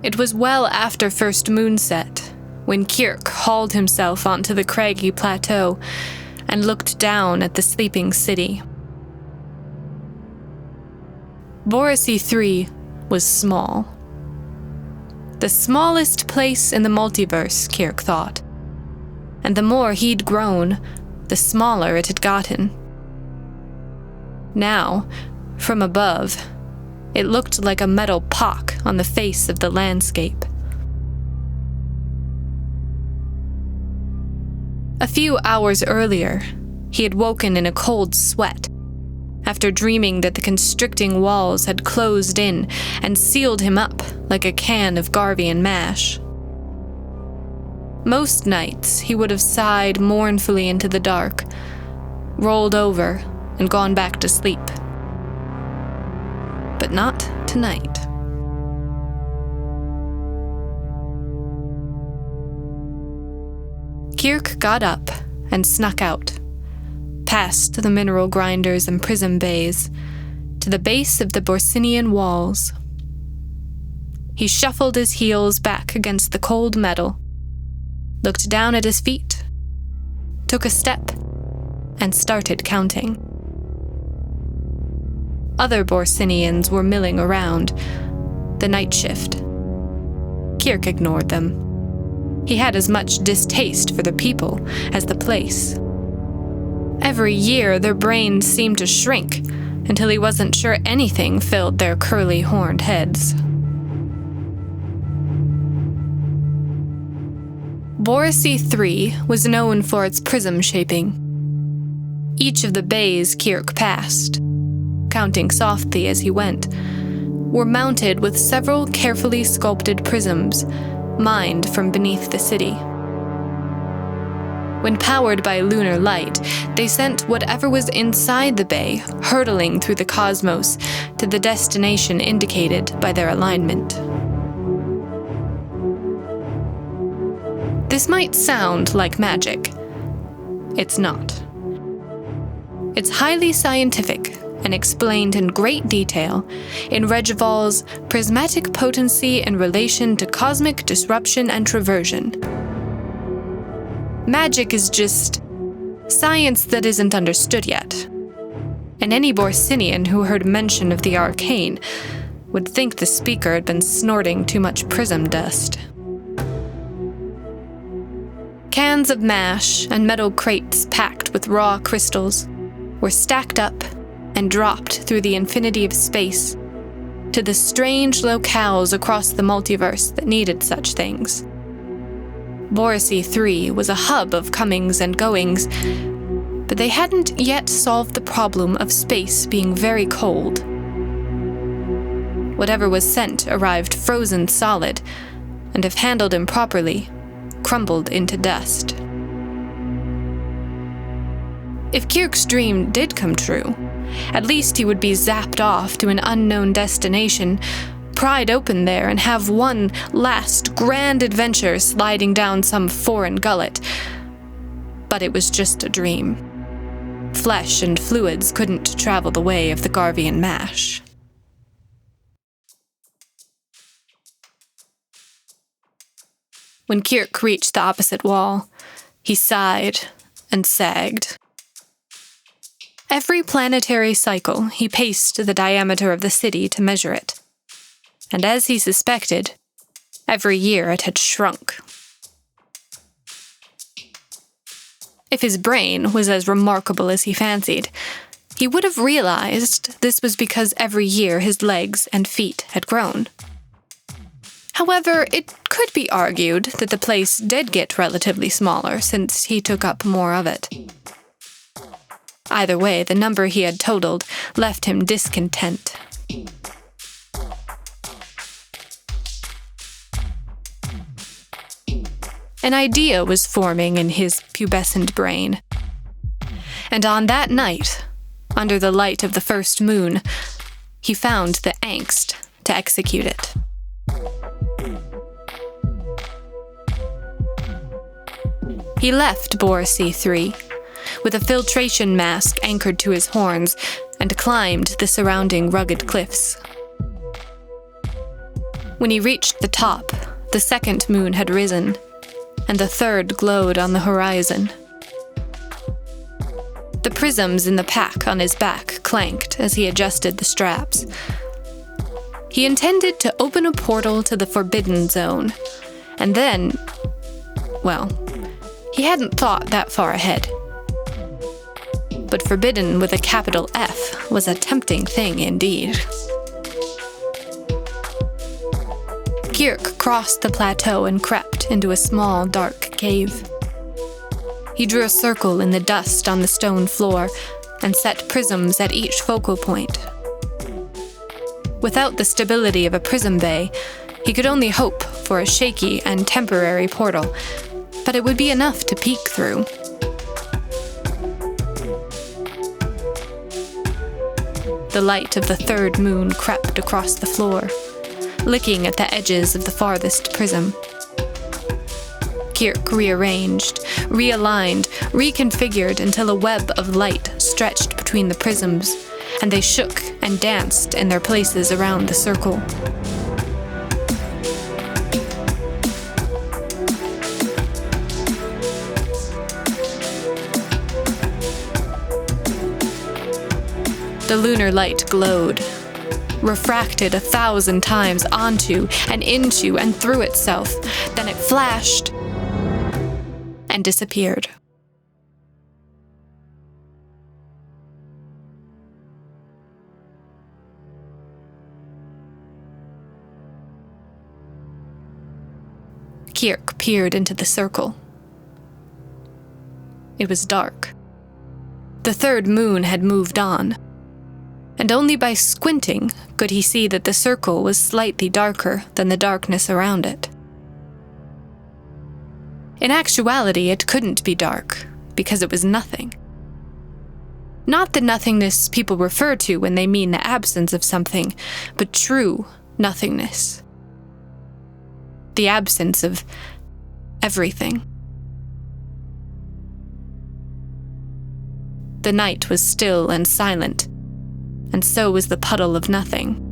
It was well after first moonset when Kierk hauled himself onto the craggy plateau and looked down at the sleeping city. Borisy 3 was small. The smallest place in the multiverse, Kierk thought. And the more he'd grown, the smaller it had gotten. Now, from above, it looked like a metal pock on the face of the landscape. A few hours earlier, he had woken in a cold sweat, after dreaming that the constricting walls had closed in and sealed him up like a can of Garvian mash. Most nights, he would have sighed mournfully into the dark, rolled over, and gone back to sleep. But not tonight. Kierk got up and snuck out, past the mineral grinders and prism bays, to the base of the Borsinian walls. He shuffled his heels back against the cold metal, looked down at his feet, took a step, and started counting. Other Borsinians were milling around, the night shift. Kierk ignored them. He had as much distaste for the people as the place. Every year, their brains seemed to shrink until he wasn't sure anything filled their curly horned heads. Borisy 3 was known for its prism shaping. Each of the bays Kierk passed, counting softly as he went, were mounted with several carefully sculpted prisms, mined from beneath the city. When powered by lunar light, they sent whatever was inside the bay hurtling through the cosmos to the destination indicated by their alignment. This might sound like magic. It's not. It's highly scientific and explained in great detail in Regival's Prismatic Potency in Relation to Cosmic Disruption and Traversion. Magic is just science that isn't understood yet, and any Borsinian who heard mention of the arcane would think the speaker had been snorting too much prism dust. Cans of mash and metal crates packed with raw crystals were stacked up and dropped through the infinity of space to the strange locales across the multiverse that needed such things. Borisy 3 was a hub of comings and goings, but they hadn't yet solved the problem of space being very cold. Whatever was sent arrived frozen solid, and if handled improperly, crumbled into dust. If Kierk's dream did come true, at least he would be zapped off to an unknown destination, pried open there, and have one last grand adventure sliding down some foreign gullet. But it was just a dream. Flesh and fluids couldn't travel the way of the Garvian mash. When Kierk reached the opposite wall, he sighed and sagged. Every planetary cycle, he paced the diameter of the city to measure it. And as he suspected, every year it had shrunk. If his brain was as remarkable as he fancied, he would have realized this was because every year his legs and feet had grown. However, it could be argued that the place did get relatively smaller since he took up more of it. Either way, the number he had totaled left him discontent. An idea was forming in his pubescent brain. And on that night, under the light of the first moon, he found the angst to execute it. He left Borisy 3 with a filtration mask anchored to his horns and climbed the surrounding rugged cliffs. When he reached the top, the second moon had risen, and the third glowed on the horizon. The prisms in the pack on his back clanked as he adjusted the straps. He intended to open a portal to the Forbidden Zone, and then, well, he hadn't thought that far ahead. But forbidden with a capital F was a tempting thing indeed. Kierk crossed the plateau and crept into a small, dark cave. He drew a circle in the dust on the stone floor and set prisms at each focal point. Without the stability of a prism bay, he could only hope for a shaky and temporary portal, but it would be enough to peek through. The light of the third moon crept across the floor, licking at the edges of the farthest prism. Kierk rearranged, realigned, reconfigured until a web of light stretched between the prisms, and they shook and danced in their places around the circle. The lunar light glowed, refracted 1,000 times onto and into and through itself. Then it flashed and disappeared. Kierk peered into the circle. It was dark. The third moon had moved on, and only by squinting could he see that the circle was slightly darker than the darkness around it. In actuality, it couldn't be dark, because it was nothing. Not the nothingness people refer to when they mean the absence of something, but true nothingness. The absence of everything. The night was still and silent, and so was the puddle of nothing.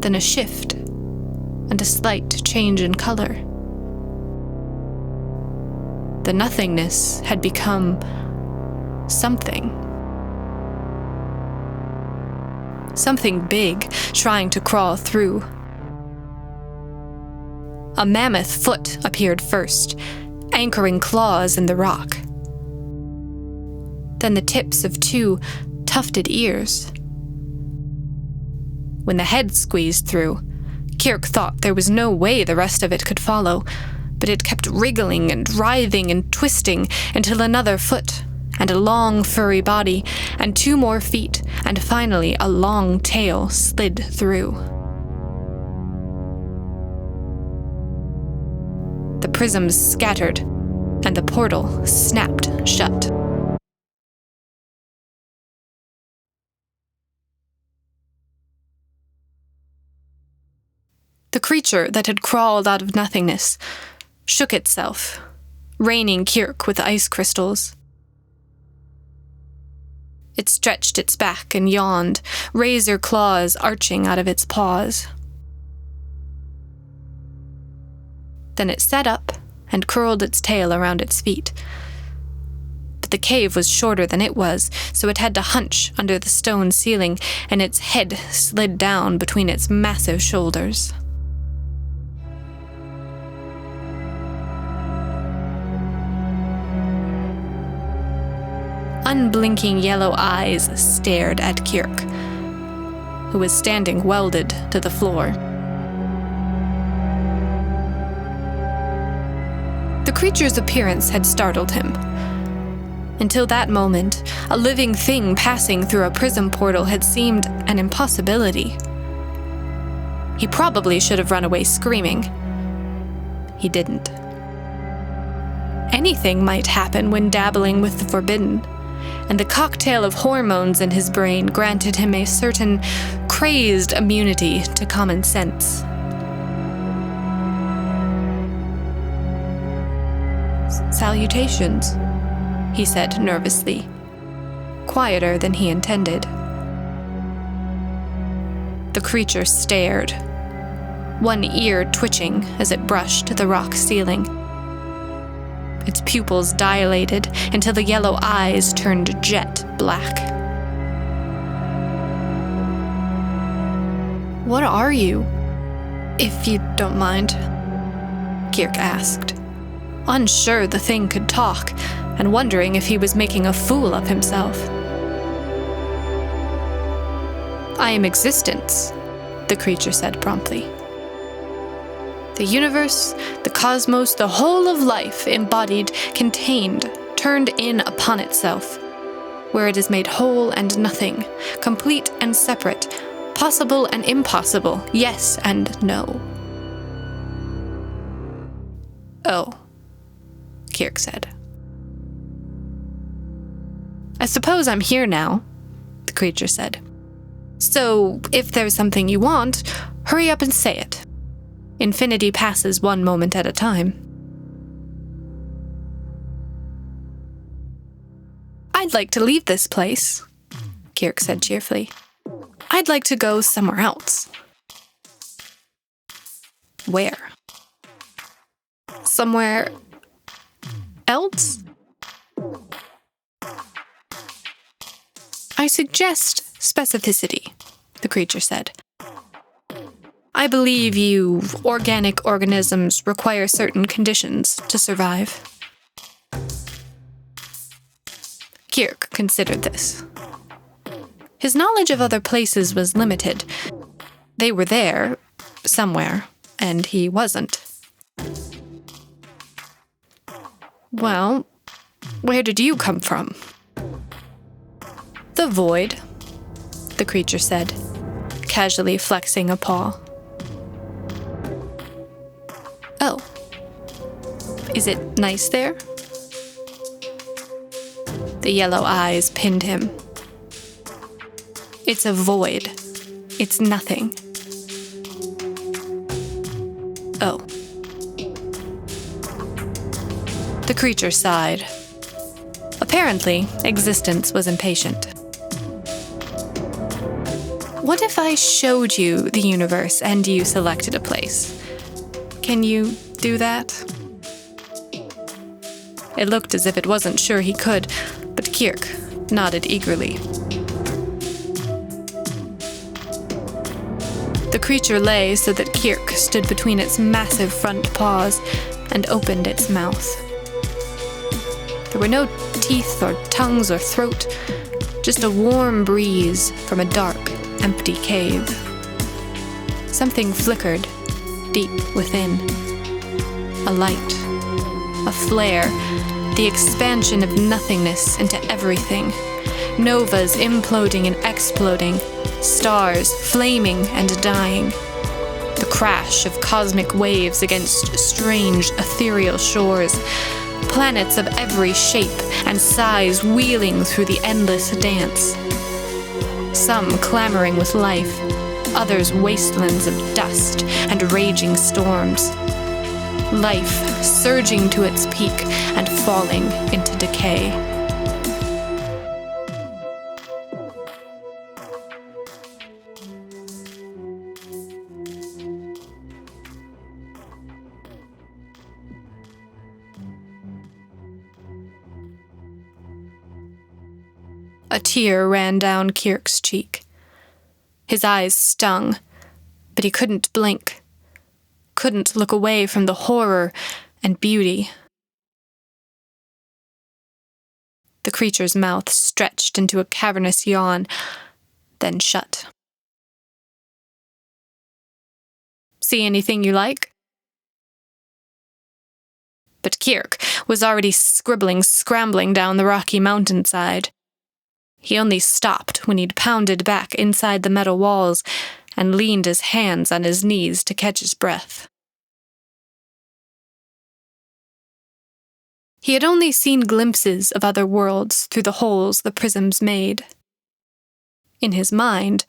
Then a shift, and a slight change in color. The nothingness had become something. Something big, trying to crawl through. A mammoth foot appeared first, anchoring claws in the rock. Then the tips of 2 tufted ears. When the head squeezed through, Kierk thought there was no way the rest of it could follow, but it kept wriggling and writhing and twisting until another foot, and a long furry body, and 2 more feet, and finally a long tail slid through. The prisms scattered, and the portal snapped shut. The creature that had crawled out of nothingness shook itself, raining Kierk with ice crystals. It stretched its back and yawned, razor claws arching out of its paws. Then it sat up and curled its tail around its feet. But the cave was shorter than it was, so it had to hunch under the stone ceiling, and its head slid down between its massive shoulders. Unblinking yellow eyes stared at Kierk, who was standing welded to the floor. The creature's appearance had startled him. Until that moment, a living thing passing through a prism portal had seemed an impossibility. He probably should have run away screaming. He didn't. Anything might happen when dabbling with the forbidden, and the cocktail of hormones in his brain granted him a certain crazed immunity to common sense. "Salutations," he said nervously, quieter than he intended. The creature stared, one ear twitching as it brushed the rock ceiling. Its pupils dilated until the yellow eyes turned jet black. "What are you, if you don't mind?" Kierk asked, unsure the thing could talk and wondering if he was making a fool of himself. "I am existence," the creature said promptly. "The universe, the cosmos, the whole of life embodied, contained, turned in upon itself, where it is made whole and nothing, complete and separate, possible and impossible, yes and no." "Oh," Kierk said. "I suppose I'm here now," the creature said. "So, if there's something you want, hurry up and say it. Infinity passes one moment at a time." "I'd like to leave this place," Kierk said cheerfully. "I'd like to go somewhere else." "Where?" "Somewhere else?" "I suggest specificity," the creature said. "I believe you organic organisms require certain conditions to survive." Kierk considered this. His knowledge of other places was limited. They were there, somewhere, and he wasn't. "Well, where did you come from?" "The void," the creature said, casually flexing a paw. "Oh. Is it nice there?" The yellow eyes pinned him. "It's a void. It's nothing." "Oh." The creature sighed. Apparently, existence was impatient. "What if I showed you the universe and you selected a place? Can you do that?" It looked as if it wasn't sure he could, but Kierk nodded eagerly. The creature lay so that Kierk stood between its massive front paws and opened its mouth. There were no teeth or tongues or throat, just a warm breeze from a dark, empty cave. Something flickered deep within. A light, a flare, the expansion of nothingness into everything. Novas imploding and exploding, stars flaming and dying. The crash of cosmic waves against strange, ethereal shores. Planets of every shape and size wheeling through the endless dance. Some clamoring with life, others wastelands of dust and raging storms. Life surging to its peak and falling into decay. A tear ran down Kierk's cheek. His eyes stung, but he couldn't blink, couldn't look away from the horror and beauty. The creature's mouth stretched into a cavernous yawn, then shut. "See anything you like?" But Kierk was already scrambling down the rocky mountainside. He only stopped when he'd pounded back inside the metal walls and leaned his hands on his knees to catch his breath. He had only seen glimpses of other worlds through the holes the prisms made. In his mind,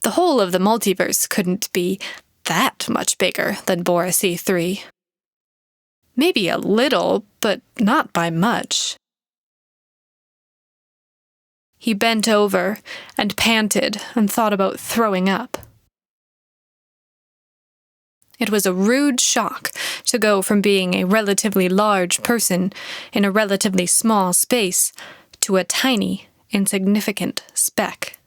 the whole of the multiverse couldn't be that much bigger than Boris E3. Maybe a little, but not by much. He bent over and panted and thought about throwing up. It was a rude shock to go from being a relatively large person in a relatively small space to a tiny, insignificant speck.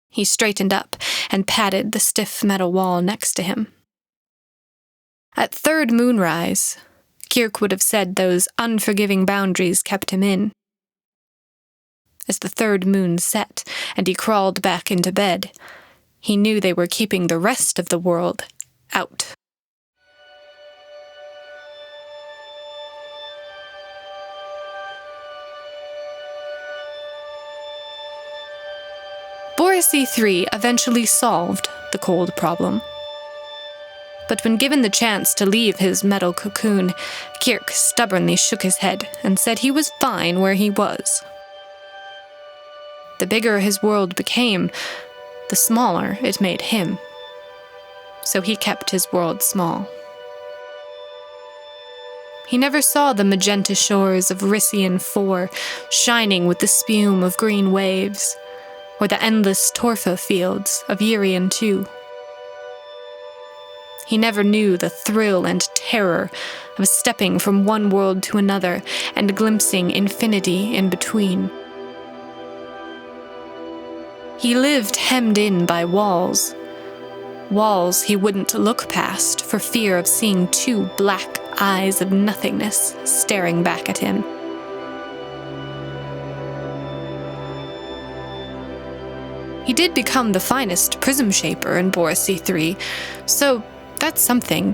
He straightened up and patted the stiff metal wall next to him. At third moonrise, Kierk would have said those unforgiving boundaries kept him in. As the third moon set and he crawled back into bed, he knew they were keeping the rest of the world out. Boris E3 eventually solved the cold problem. But when given the chance to leave his metal cocoon, Kierk stubbornly shook his head and said he was fine where he was. The bigger his world became, the smaller it made him. So he kept his world small. He never saw the magenta shores of Rissian 4 shining with the spume of green waves, or the endless Torfa fields of Urian 2. He never knew the thrill and terror of stepping from one world to another and glimpsing infinity in between. He lived hemmed in by walls. Walls he wouldn't look past for fear of seeing 2 black eyes of nothingness staring back at him. He did become the finest prism shaper in Boris C3, so that's something.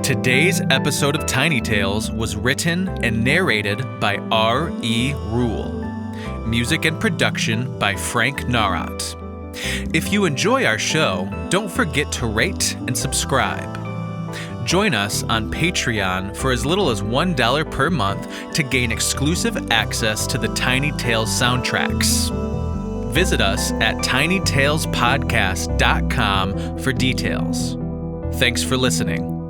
Today's episode of Tiny Tales was written and narrated by R.E. Rule. Music and production by Frank Narat. If you enjoy our show, don't forget to rate and subscribe. Join us on Patreon for as little as $1 per month to gain exclusive access to the Tiny Tales soundtracks. Visit us at tinytalespodcast.com for details. Thanks for listening.